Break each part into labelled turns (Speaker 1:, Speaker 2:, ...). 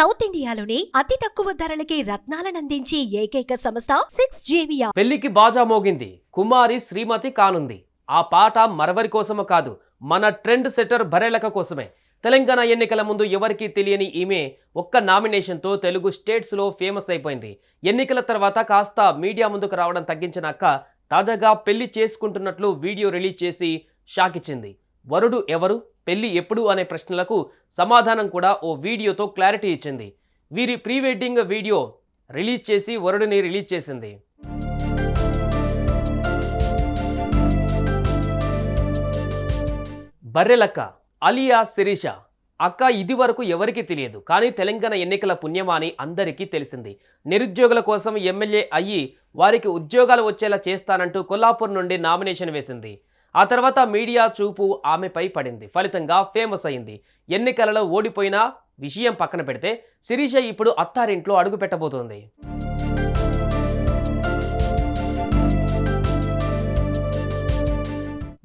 Speaker 1: South ఇండియాలోనే అతి తక్కువ ధరలకి రత్నాలనందించే ఏకైక సంస్థ 6JVR.
Speaker 2: పెళ్లికి బాజా మోగింది, కుమారి శ్రీమతి కానుంది. ఆ పాట మరవరి కోసము కాదు, మన ట్రెండ్ సెటర్ బరెలక కోసమే. తెలంగాణ ఎన్నికల ముందు ఎవరికీ తెలియని ఈమె ఒక్క నామినేషన్తో తెలుగు స్టేట్స్లో ఫేమస్ అయిపోయింది. ఎన్నికల తర్వాత కాస్త మీడియా ముందుకు రావడం తగ్గించిన అక్క తాజాగా పెళ్లి చేసుకుంటున్నట్లు వీడియో రిలీజ్ చేసి షాక్ ఇచ్చింది. వరుడు ఎవరు, పెళ్లి ఎప్పుడు అనే ప్రశ్నలకు సమాధానం కూడా ఓ వీడియోతో క్లారిటీ ఇచ్చింది. వీరి ప్రీ వెడ్డింగ్ వీడియో రిలీజ్ చేసి వరుడిని రిలీజ్ చేసింది. బర్రెలక్క అలియా శిరీష అక్క ఇది వరకు ఎవరికీ తెలియదు, కానీ తెలంగాణ ఎన్నికల పుణ్యమా అని అందరికీ తెలిసింది. నిరుద్యోగుల కోసం ఎమ్మెల్యే అయ్యి వారికి ఉద్యోగాలు వచ్చేలా చేస్తానంటూ కొల్లాపూర్ నుండి నామినేషన్ వేసింది. ఆ తర్వాత మీడియా చూపు ఆమెపై పడింది. ఫలితంగా ఫేమస్ అయింది. ఎన్నికలలో ఓడిపోయిన విషయం పక్కన పెడితే శిరీష ఇప్పుడు అత్తారింట్లో అడుగు పెట్టబోతోంది.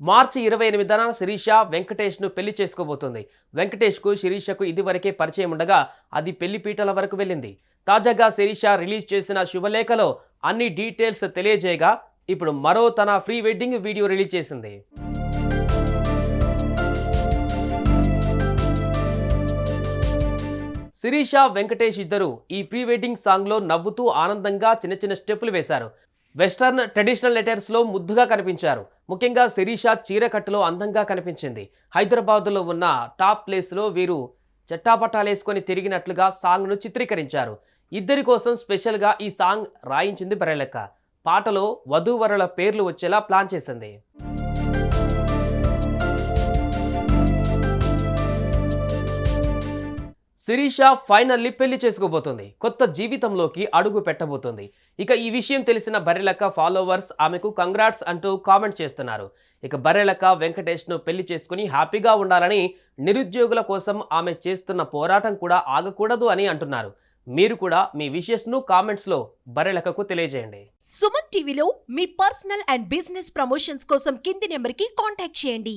Speaker 2: మార్చి 28న శిరీష వెంకటేష్ను పెళ్లి చేసుకోబోతోంది. వెంకటేష్కు శిరీషకు ఇదివరకే పరిచయం ఉండగా అది పెళ్లి పీటల వరకు వెళ్ళింది. తాజాగా శిరీష రిలీజ్ చేసిన శుభలేఖలో అన్ని డీటెయిల్స్ తెలియజేయగా ఇప్పుడు మరో తన ప్రీ వెడ్డింగ్ వీడియో రిలీజ్ చేసింది. శిరీష వెంకటేష్ ఇద్దరు ఈ ప్రీ వెడ్డింగ్ సాంగ్లో నవ్వుతూ ఆనందంగా చిన్న చిన్న స్టెప్పులు వేశారు. వెస్టర్న్ ట్రెడిషనల్ లెటర్స్లో ముద్దుగా కనిపించారు. ముఖ్యంగా శిరీష చీరకట్టులో అందంగా కనిపించింది. హైదరాబాద్లో ఉన్న టాప్ ప్లేస్లో వీరు చట్టాపట్టాలేసుకొని తిరిగినట్లుగా సాంగ్ను చిత్రీకరించారు. ఇద్దరి కోసం స్పెషల్గా ఈ సాంగ్ రాయించింది బరెలక్క. పాటలో వధూవరుల పేర్లు వచ్చేలా ప్లాన్ చేసింది. శిరీష ఫైనల్లీ పెళ్లి చేసుకోబోతుంది. కొత్త జీవితంలోకి అడుగు పెట్టబోతుంది. ఇక ఈ విషయం తెలిసిన బర్రెలక్క ఫాలోవర్స్ ఆమెకు కంగ్రాట్స్ అంటూ కామెంట్ చేస్తున్నారు. ఇక బర్రెలక్క వెంకటేష్ను పెళ్లి చేసుకుని హ్యాపీగా ఉండాలని, నిరుద్యోగుల కోసం ఆమె చేస్తున్న పోరాటం కూడా ఆగకూడదు అని అంటున్నారు. మీరు కూడా మీ విషెస్ను కామెంట్స్లో బర్రెలక్కకు తెలియజేయండి.
Speaker 1: సుమన్ టీవీలో మీ పర్సనల్ అండ్ బిజినెస్ ప్రమోషన్స్ కోసం కింది నెంబర్కి కాంటాక్ట్ చేయండి.